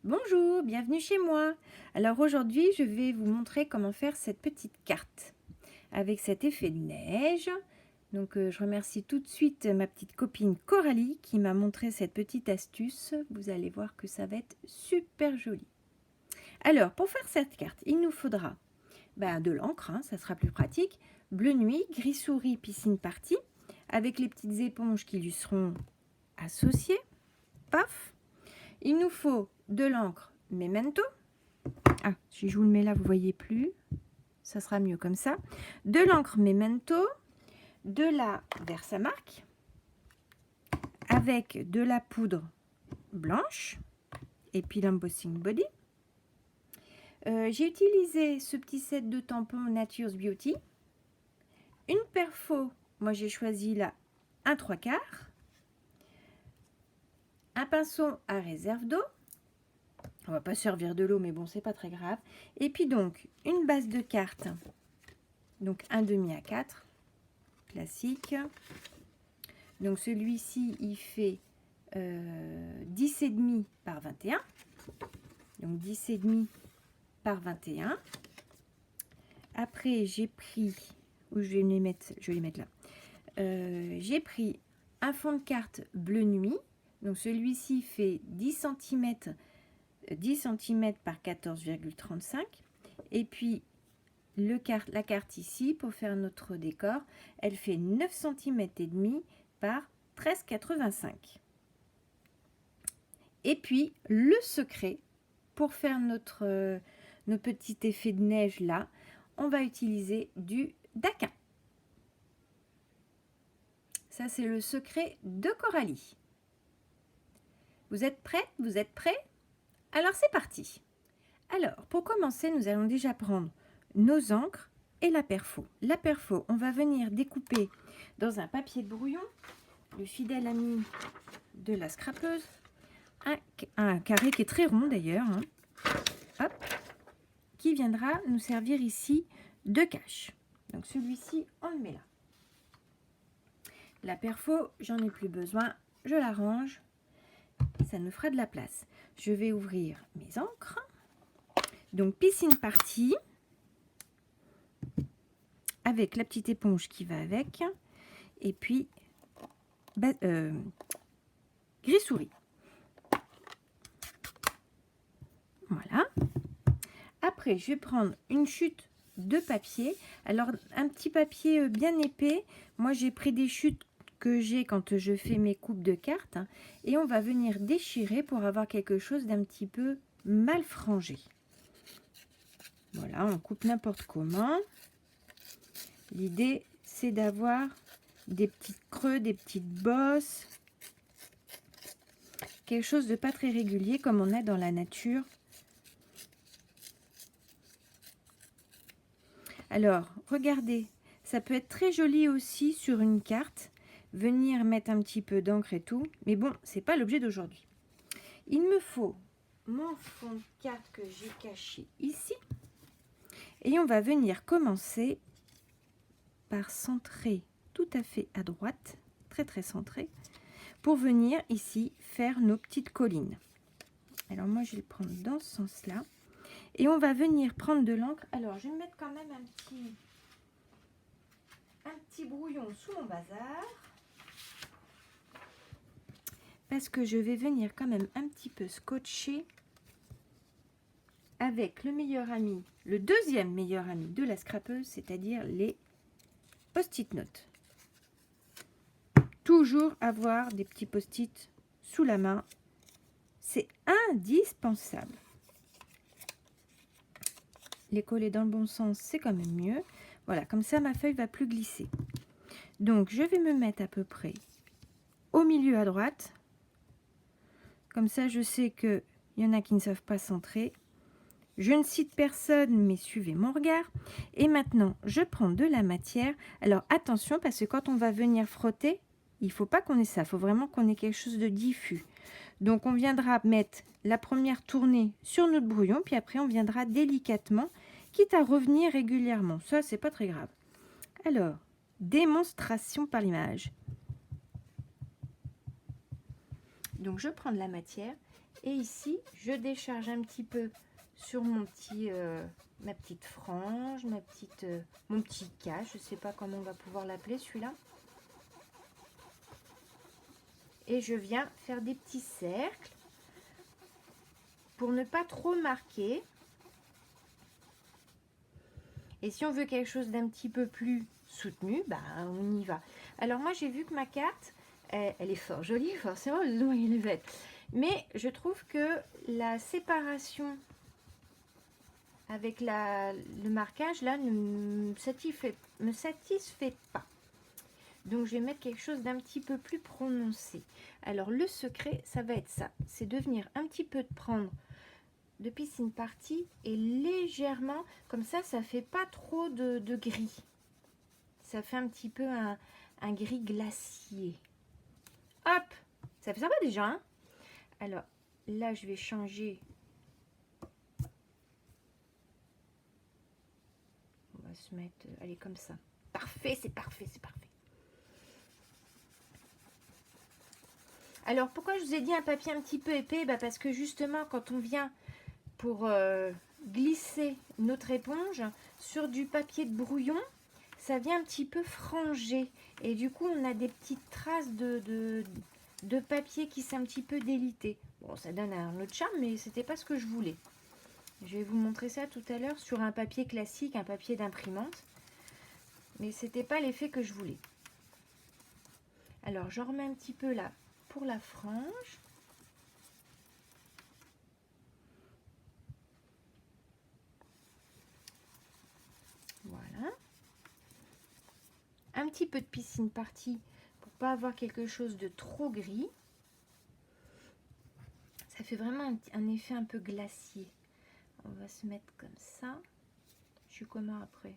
Bonjour, bienvenue chez moi. Alors aujourd'hui, je vais vous montrer comment faire cette petite carte avec cet effet de neige. Donc je remercie tout de suite ma petite copine Coralie qui m'a montré cette petite astuce. Vous allez voir que ça va être super joli. Alors pour faire cette carte, il nous faudra de l'encre, ça sera plus pratique, bleu nuit, gris souris, piscine party, avec les petites éponges qui lui seront associées. Paf. Il nous faut de l'encre Memento. Ah, si je vous le mets là, vous voyez plus. Ça sera mieux comme ça. De l'encre Memento, de la Versamark, avec de la poudre blanche, et puis l'embossing body. J'ai utilisé ce petit set de tampons Nature's Beauty. Une perfo, moi j'ai choisi là un 3/4. Un pinceau à réserve d'eau. On va pas servir de l'eau, mais bon, c'est pas très grave. Et puis donc, une base de carte. Donc, 1,5 à 4. Classique. Donc, celui-ci, il fait 10,5 par 21. Donc, 10,5 par 21. Après, j'ai pris... Où je vais les mettre, là. J'ai pris un fond de carte bleu nuit. Donc, celui-ci fait 10 cm par 14,35. Et puis, la carte ici, pour faire notre décor, elle fait 9 cm et demi par 13,85. Et puis, le secret, pour faire notre petit effet de neige là, on va utiliser du daquin. Ça, c'est le secret de Coralie. Vous êtes prêts? Vous êtes prêts? Alors, c'est parti. Alors, pour commencer, nous allons déjà prendre nos encres et la perfo. La perfo, on va venir découper dans un papier de brouillon, le fidèle ami de la scrapeuse, un carré qui est très rond d'ailleurs, hop, qui viendra nous servir ici de cache. Donc celui-ci, on le met là. La perfo, j'en ai plus besoin, je la range, ça nous fera de la place. Je vais ouvrir mes encres. Donc piscine party, avec la petite éponge qui va avec, et puis gris souris. Voilà. Après, je vais prendre une chute de papier. Alors, un petit papier bien épais. Moi, j'ai pris des chutes que j'ai quand je fais mes coupes de cartes. Et on va venir déchirer pour avoir quelque chose d'un petit peu mal frangé. Voilà, on coupe n'importe comment. L'idée, c'est d'avoir des petits creux, des petites bosses. Quelque chose de pas très régulier comme on a dans la nature. Alors, regardez, ça peut être très joli aussi sur une carte. Venir mettre un petit peu d'encre et tout. Mais bon, c'est pas l'objet d'aujourd'hui. Il me faut mon fond de carte que j'ai caché ici. Et on va venir commencer par centrer tout à fait à droite, très très centré, pour venir ici faire nos petites collines. Alors moi, je vais le prendre dans ce sens-là. Et on va venir prendre de l'encre. Alors, je vais mettre quand même un petit brouillon sous mon bazar. Parce que je vais venir quand même un petit peu scotcher avec le meilleur ami, le deuxième meilleur ami de la scrapeuse, c'est-à-dire les post-it notes. Toujours avoir des petits post-it sous la main, c'est indispensable. Les coller dans le bon sens, c'est quand même mieux. Voilà, comme ça ma feuille va plus glisser. Donc je vais me mettre à peu près au milieu à droite. Comme ça je sais qu'il y en a qui ne savent pas centrer. Je ne cite personne, mais suivez mon regard. Et maintenant, je prends de la matière. Alors attention, parce que quand on va venir frotter, il ne faut pas qu'on ait ça. Il faut vraiment qu'on ait quelque chose de diffus. Donc on viendra mettre la première tournée sur notre brouillon, puis après on viendra délicatement, quitte à revenir régulièrement. Ça, c'est pas très grave. Alors, démonstration par l'image. Donc je prends de la matière Et ici, je décharge un petit peu sur mon petit, ma petite frange, mon petit cache. Je ne sais pas comment on va pouvoir l'appeler celui-là. Et je viens faire des petits cercles pour ne pas trop marquer. Et si on veut quelque chose d'un petit peu plus soutenu, bah, on y va. Alors moi, j'ai vu que ma carte, elle est fort jolie, forcément, le nom il est bête. Mais je trouve que la séparation avec le marquage, là, ne me satisfait pas. Donc, je vais mettre quelque chose d'un petit peu plus prononcé. Alors, le secret, ça va être ça. C'est de venir un petit peu de prendre de piscine partie et légèrement, comme ça fait pas trop de gris. Ça fait un petit peu un gris glacier. Hop, ça fait sympa déjà, hein. Alors, là, je vais changer. On va se mettre, allez, comme ça. Parfait, c'est parfait, c'est parfait. Alors, pourquoi je vous ai dit un papier un petit peu épais? Bah, parce que justement, quand on vient pour glisser notre éponge sur du papier de brouillon, ça vient un petit peu frangé. Et du coup, on a des petites traces de papier qui s'est un petit peu délité. Bon, ça donne un autre charme, mais c'était pas ce que je voulais. Je vais vous montrer ça tout à l'heure sur un papier classique, un papier d'imprimante. Mais c'était pas l'effet que je voulais. Alors, j'en remets un petit peu là pour la frange. Voilà. Un petit peu de piscine partie pour pas avoir quelque chose de trop gris. Ça fait vraiment un effet un peu glacier. On va se mettre comme ça. Je suis comment après?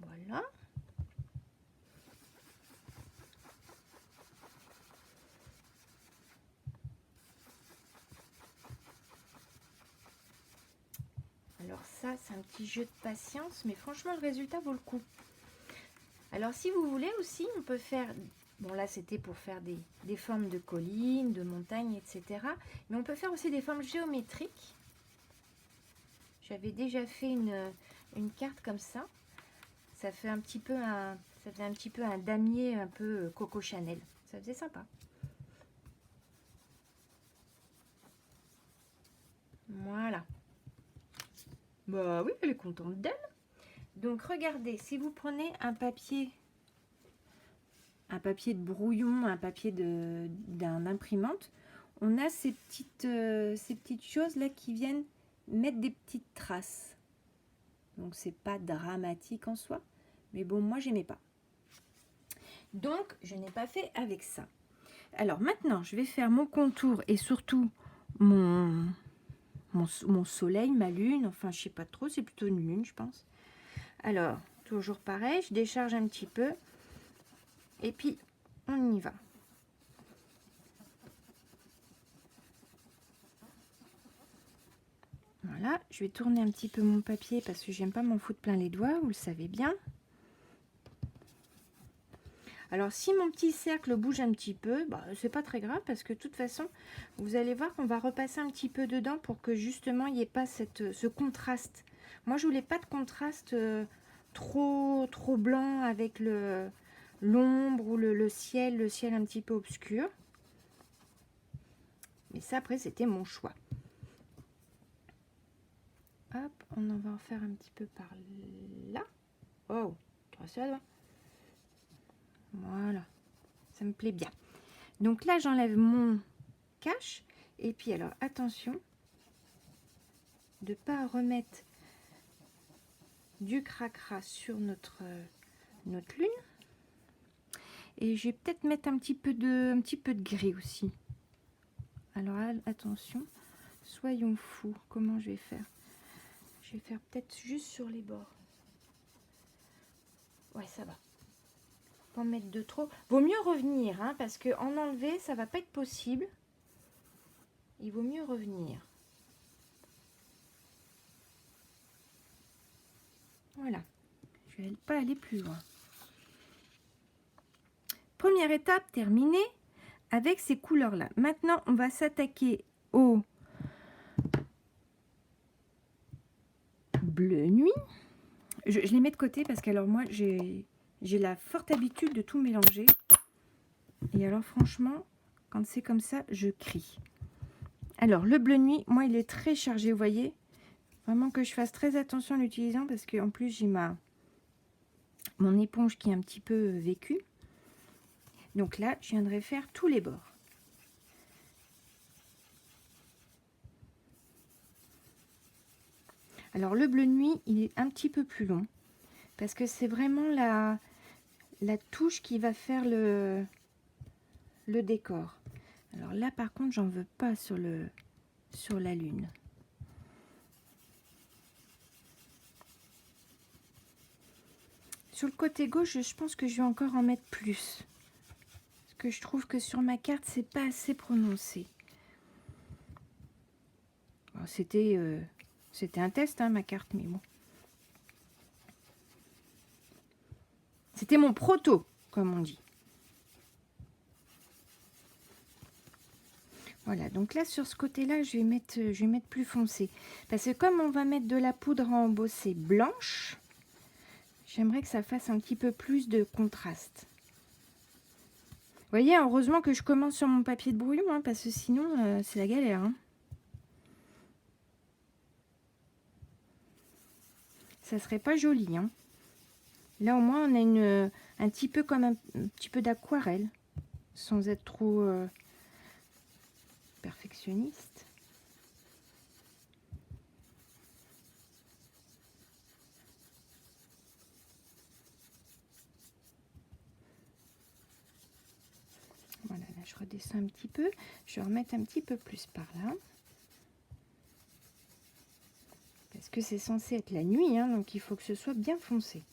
Voilà. Alors ça, c'est un petit jeu de patience, mais franchement, le résultat vaut le coup. Alors si vous voulez aussi, on peut faire... Bon là, c'était pour faire des formes de collines, de montagnes, etc. Mais on peut faire aussi des formes géométriques. J'avais déjà fait une carte comme ça. Ça fait un petit peu ça faisait un petit peu un damier un peu Coco Chanel. Ça faisait sympa. Voilà. Bah oui, elle est contente d'elle. Donc regardez, si vous prenez un papier de brouillon, un papier d'un imprimante, on a ces petites choses là qui viennent mettre des petites traces. Donc c'est pas dramatique en soi, mais bon, moi j'aimais pas. Donc je n'ai pas fait avec ça. Alors maintenant, je vais faire mon contour et surtout mon soleil, ma lune, enfin je sais pas trop, c'est plutôt une lune je pense. Alors, toujours pareil, je décharge un petit peu et puis on y va. Voilà, je vais tourner un petit peu mon papier parce que j'aime pas m'en foutre plein les doigts, vous le savez bien. Alors si mon petit cercle bouge un petit peu, bah, c'est pas très grave parce que de toute façon, vous allez voir qu'on va repasser un petit peu dedans pour que justement il n'y ait pas ce contraste. Moi je voulais pas de contraste trop blanc avec l'ombre ou le ciel un petit peu obscur. Mais ça après c'était mon choix. Hop, on en va en faire un petit peu par là. Oh, ça va. Voilà, ça me plaît bien. Donc là, j'enlève mon cache. Et puis alors, attention de ne pas remettre du cracra sur notre lune. Et je vais peut-être mettre un petit peu de gris aussi. Alors attention, soyons fous. Comment je vais faire? Je vais faire peut-être juste sur les bords. Ouais, ça va. Pas en mettre de trop. Vaut mieux revenir, hein, parce que en enlever, ça va pas être possible. Il vaut mieux revenir. Voilà. Je vais pas aller plus loin. Première étape terminée. avec ces couleurs-là. Maintenant, on va s'attaquer au bleu nuit. Je les mets de côté parce que alors moi, j'ai la forte habitude de tout mélanger. Et alors franchement, quand c'est comme ça, je crie. Alors le bleu nuit, moi, il est très chargé, vous voyez. Vraiment que je fasse très attention en l'utilisant parce qu'en plus, j'ai mon éponge qui est un petit peu vécue. Donc là, je viendrai faire tous les bords. Alors le bleu nuit, il est un petit peu plus long parce que c'est vraiment la touche qui va faire le décor. Alors là, par contre, j'en veux pas sur la lune. Sur le côté gauche, je pense que je vais encore en mettre plus. Parce que je trouve que sur ma carte, c'est pas assez prononcé. C'était un test, hein, ma carte, mais bon. C'était mon proto, comme on dit. Voilà, donc là, sur ce côté-là, je vais mettre plus foncé. Parce que comme on va mettre de la poudre à embosser blanche, j'aimerais que ça fasse un petit peu plus de contraste. Vous voyez, heureusement que je commence sur mon papier de brouillon, hein, parce que sinon, c'est la galère. Hein. Ça serait pas joli. Hein. Là, au moins, on a un petit peu comme un petit peu d'aquarelle, sans être trop perfectionniste. Voilà, là, je redescends un petit peu. Je vais remettre un petit peu plus par là. Parce que c'est censé être la nuit, hein, donc il faut que ce soit bien foncé.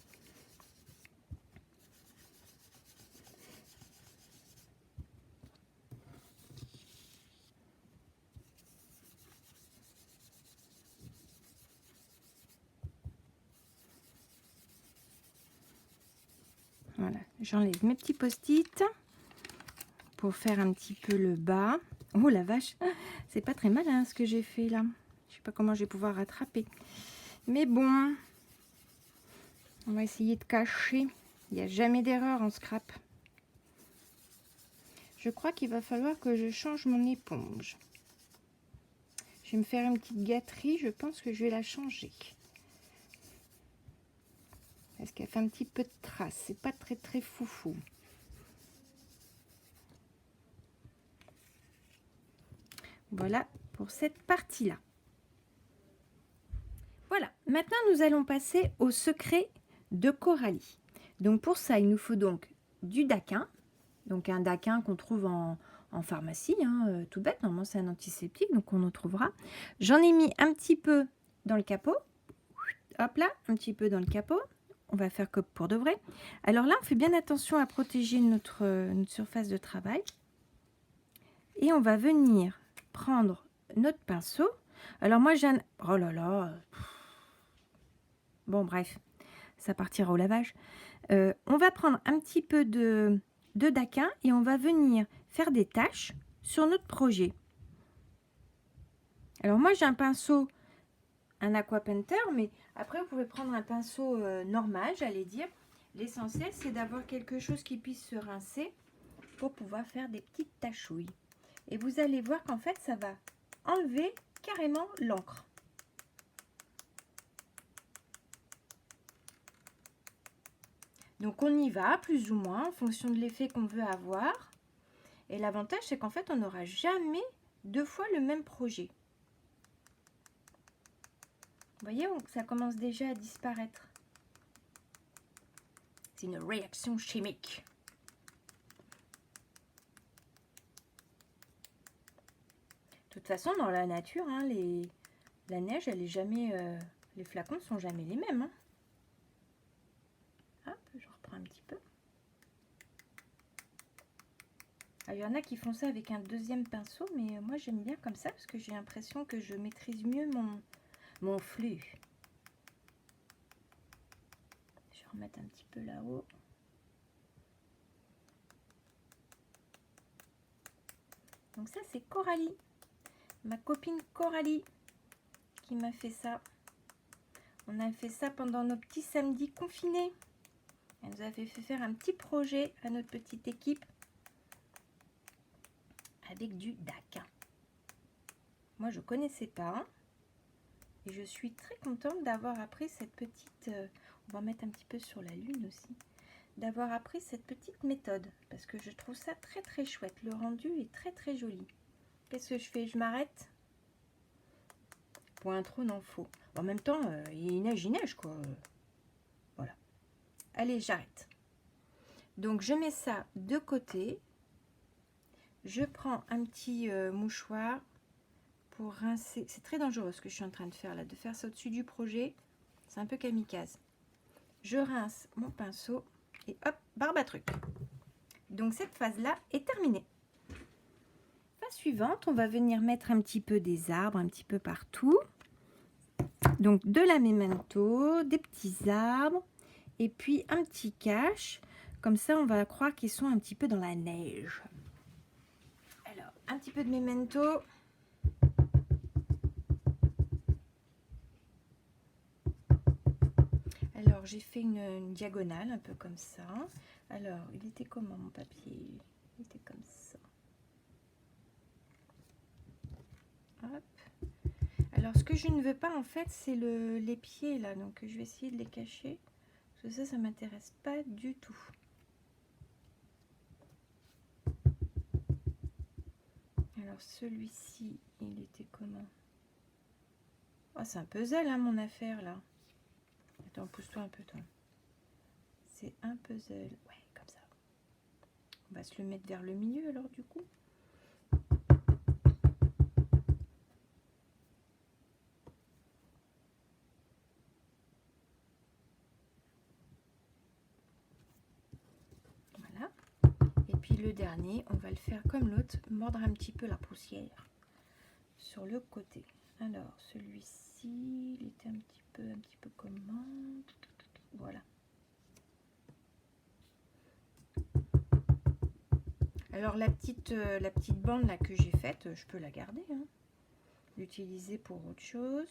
Voilà, j'enlève mes petits post-it pour faire un petit peu le bas. Oh la vache, c'est pas très mal hein, ce que j'ai fait là. Je sais pas comment je vais pouvoir rattraper. Mais bon, on va essayer de cacher. Il n'y a jamais d'erreur en scrap. Je crois qu'il va falloir que je change mon éponge. Je vais me faire une petite gâterie. Je pense que je vais la changer. Parce qu'elle fait un petit peu de traces. C'est pas très très foufou. Voilà pour cette partie-là. Voilà, maintenant nous allons passer au secret de Coralie. Donc pour ça, il nous faut donc du daquin. Donc un daquin qu'on trouve en pharmacie, hein, tout bête, normalement c'est un antiseptique, donc on en trouvera. J'en ai mis un petit peu dans le capot. Hop là, un petit peu dans le capot. On va faire comme pour de vrai. Alors là, on fait bien attention à protéger notre surface de travail. Et on va venir prendre notre pinceau. Alors moi, j'ai un... Oh là là. Bon, bref, ça partira au lavage. On va prendre un petit peu de daquin et on va venir faire des taches sur notre projet. Alors moi, j'ai un pinceau, un aqua painter, mais après, vous pouvez prendre un pinceau normal, j'allais dire. L'essentiel, c'est d'avoir quelque chose qui puisse se rincer pour pouvoir faire des petites tachouilles. Et vous allez voir qu'en fait, ça va enlever carrément l'encre. Donc on y va plus ou moins en fonction de l'effet qu'on veut avoir. Et l'avantage, c'est qu'en fait, on n'aura jamais deux fois le même projet. Vous voyez, ça commence déjà à disparaître. C'est une réaction chimique. De toute façon, dans la nature, hein, la neige, elle est jamais, les flacons ne sont jamais les mêmes. Hein. Hop, je reprends un petit peu. Il y en a qui font ça avec un deuxième pinceau, mais moi j'aime bien comme ça parce que j'ai l'impression que je maîtrise mieux mon flux. Je vais remettre un petit peu là-haut. Donc ça, c'est Coralie, ma copine Coralie, qui m'a fait ça. On a fait ça pendant nos petits samedis confinés. Elle nous avait fait faire un petit projet à notre petite équipe avec du DAC. Moi, je connaissais pas. Et je suis très contente d'avoir appris cette petite... on va mettre un petit peu sur la lune aussi. D'avoir appris cette petite méthode. Parce que je trouve ça très très chouette. Le rendu est très très joli. Qu'est-ce que je fais? Je m'arrête. Point trop n'en faut. En même temps, il neige quoi. Voilà. Allez, j'arrête. Donc, je mets ça de côté. Je prends un petit mouchoir pour rincer. C'est très dangereux ce que je suis en train de faire là. De faire ça au-dessus du projet. C'est un peu kamikaze. Je rince mon pinceau. Et hop, barbe à truc. Donc, cette phase-là est terminée. Phase suivante, on va venir mettre un petit peu des arbres un petit peu partout. Donc de la memento, des petits arbres et puis un petit cache. Comme ça, on va croire qu'ils sont un petit peu dans la neige. Alors, un petit peu de memento. Alors, j'ai fait une diagonale un peu comme ça. Alors, il était comment mon papier? Il était comme ça. Hop. Alors, ce que je ne veux pas, en fait, c'est les pieds, là. Donc, je vais essayer de les cacher. Parce que ça m'intéresse pas du tout. Alors, celui-ci, il était comment? Oh, c'est un puzzle, hein, mon affaire, là. Attends, pousse-toi un peu, toi. C'est un puzzle. Ouais, comme ça. On va se le mettre vers le milieu, alors, du coup. Le dernier, on va le faire comme l'autre, mordre un petit peu la poussière sur le côté. Alors celui-ci, il était un petit peu comment? Voilà. Alors la petite bande là que j'ai faite, je peux la garder, hein. L'utiliser pour autre chose.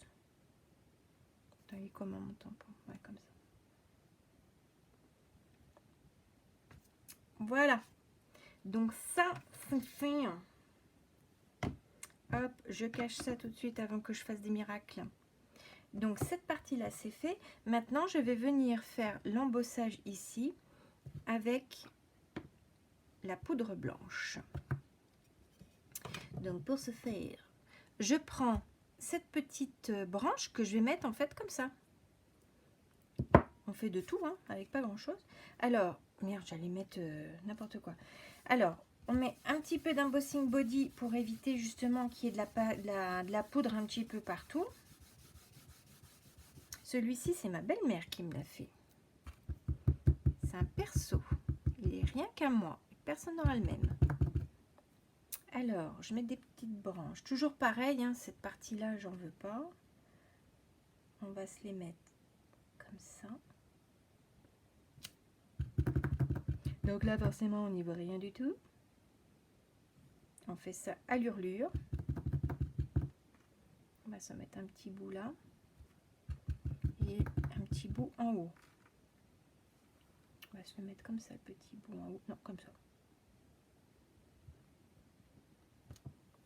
Attends, il est comment mon tampon? Ouais, comme ça. Voilà. Donc ça, c'est fait. Hop, je cache ça tout de suite avant que je fasse des miracles. Donc cette partie-là, c'est fait. Maintenant, je vais venir faire l'embossage ici avec la poudre blanche. Donc pour ce faire, je prends cette petite branche que je vais mettre en fait comme ça. On fait de tout, hein, avec pas grand-chose. Alors, merde, j'allais mettre n'importe quoi. Alors, on met un petit peu d'embossing body pour éviter justement qu'il y ait de la poudre un petit peu partout. Celui-ci, c'est ma belle-mère qui me l'a fait. C'est un perso. Il est rien qu'à moi. Personne n'aura le même. Alors, je mets des petites branches. Toujours pareil, hein, cette partie-là, j'en veux pas. On va se les mettre comme ça. Donc là, forcément, on n'y voit rien du tout. On fait ça à l'urlure. On va se mettre un petit bout là. Et un petit bout en haut. On va se le mettre comme ça, le petit bout en haut. Non, comme ça.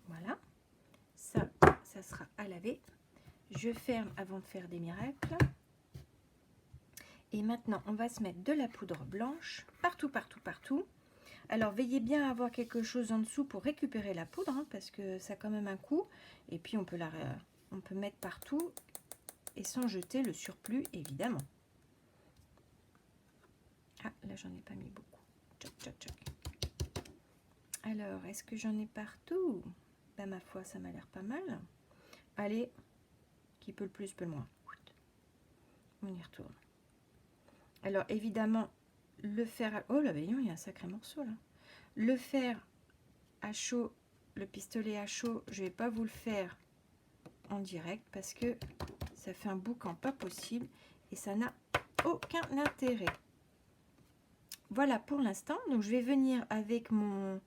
Voilà. Ça sera à laver. Je ferme avant de faire des miracles. Et maintenant, on va se mettre de la poudre blanche partout, partout, partout. Alors, veillez bien à avoir quelque chose en dessous pour récupérer la poudre, hein, parce que ça a quand même un coup. Et puis, on peut mettre partout et sans jeter le surplus, évidemment. Ah, là, j'en ai pas mis beaucoup. Tchoc, tchoc, tchoc. Alors, est-ce que j'en ai partout? Ben, ma foi, ça m'a l'air pas mal. Allez, qui peut le plus, peut le moins. On y retourne. Alors, évidemment, le fer... À... Oh là, voyons, il y a un sacré morceau, là. Le fer à chaud, le pistolet à chaud, je vais pas vous le faire en direct parce que ça fait un boucan pas possible et ça n'a aucun intérêt. Voilà pour l'instant. Donc, je vais venir avec mon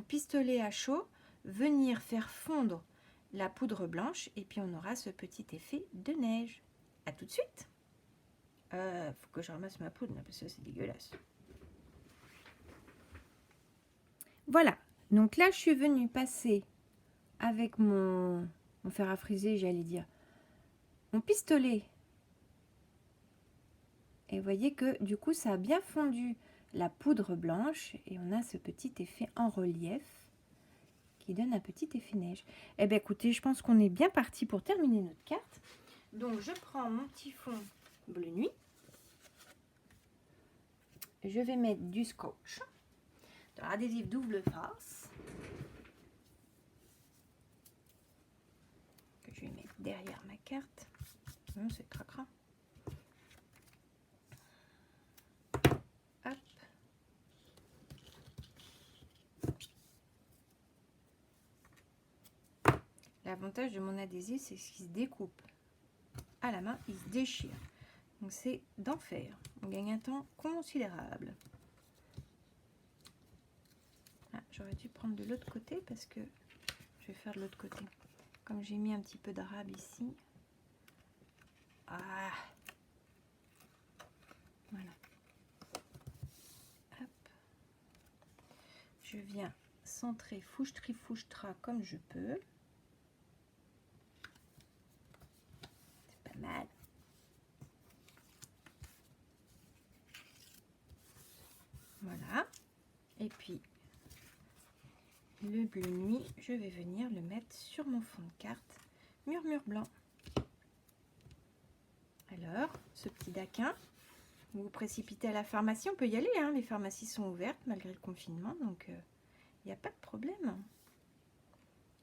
pistolet à chaud, venir faire fondre la poudre blanche et puis on aura ce petit effet de neige. À tout de suite. Faut que je ramasse ma poudre là, parce que c'est dégueulasse. Voilà, donc là je suis venue passer avec mon fer à friser, j'allais dire, mon pistolet. Et vous voyez que du coup ça a bien fondu la poudre blanche et on a ce petit effet en relief qui donne un petit effet neige. Eh bien écoutez, je pense qu'on est bien parti pour terminer notre carte. Donc je prends mon petit fond bleu nuit. Je vais mettre du scotch, de l'adhésif double face, que je vais mettre derrière ma carte. C'est cracra. Hop. L'avantage de mon adhésif, c'est qu'il se découpe à la main, il se déchire. Donc c'est d'enfer. On gagne un temps considérable. Ah, j'aurais dû prendre de l'autre côté parce que je vais faire de l'autre côté. Comme j'ai mis un petit peu d'arabe ici. Ah. Voilà. Hop. Je viens centrer fouche-tri-fouche-tra comme je peux. C'est pas mal. Voilà. Et puis, le bleu nuit, je vais venir le mettre sur mon fond de carte murmure blanc. Alors, ce petit daquin, vous vous précipitez à la pharmacie, on peut y aller, hein, les pharmacies sont ouvertes malgré le confinement, donc il n'y a pas de problème.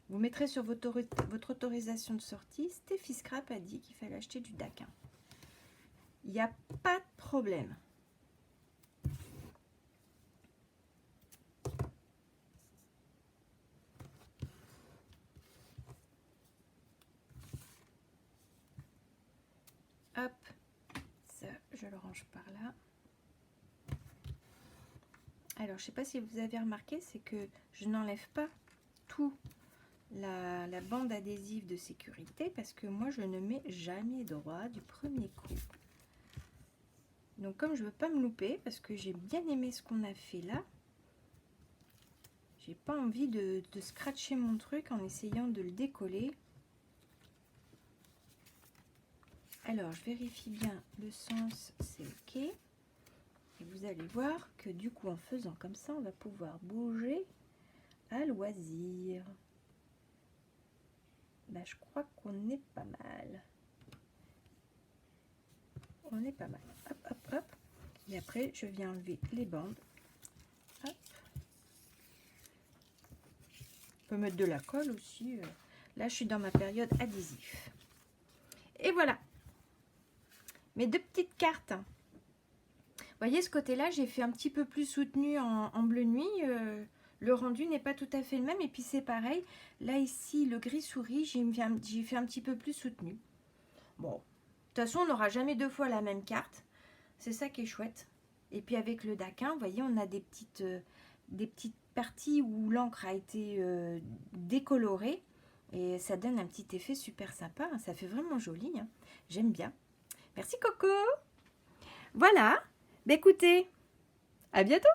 Vous mettrez sur votre autorisation de sortie, Steffi Scrap a dit qu'il fallait acheter du daquin. Il n'y a pas de problème. Hop, ça, je le range par là. Alors, je ne sais pas si vous avez remarqué, c'est que je n'enlève pas tout la bande adhésive de sécurité parce que moi, je ne mets jamais droit du premier coup. Donc, comme je ne veux pas me louper, parce que j'ai bien aimé ce qu'on a fait là, j'ai pas envie de scratcher mon truc en essayant de le décoller. Alors, je vérifie bien le sens, c'est ok. Et vous allez voir que du coup, en faisant comme ça, on va pouvoir bouger à loisir. Ben, je crois qu'on est pas mal. On est pas mal. Hop, hop, hop. Et après, je viens enlever les bandes. Hop. On peut mettre de la colle aussi. Là, je suis dans ma période adhésif. Et voilà. Mes deux petites cartes. Vous voyez, ce côté-là, j'ai fait un petit peu plus soutenu en bleu nuit. Le rendu n'est pas tout à fait le même. Et puis, c'est pareil. Là, ici, le gris souris, j'ai fait un petit peu plus soutenu. Bon, de toute façon, on n'aura jamais deux fois la même carte. C'est ça qui est chouette. Et puis, avec le daquin, vous voyez, on a des petites parties où l'encre a été décolorée. Et ça donne un petit effet super sympa. Ça fait vraiment joli. Hein. J'aime bien. Merci Coco. Voilà. Bah, écoutez, à bientôt.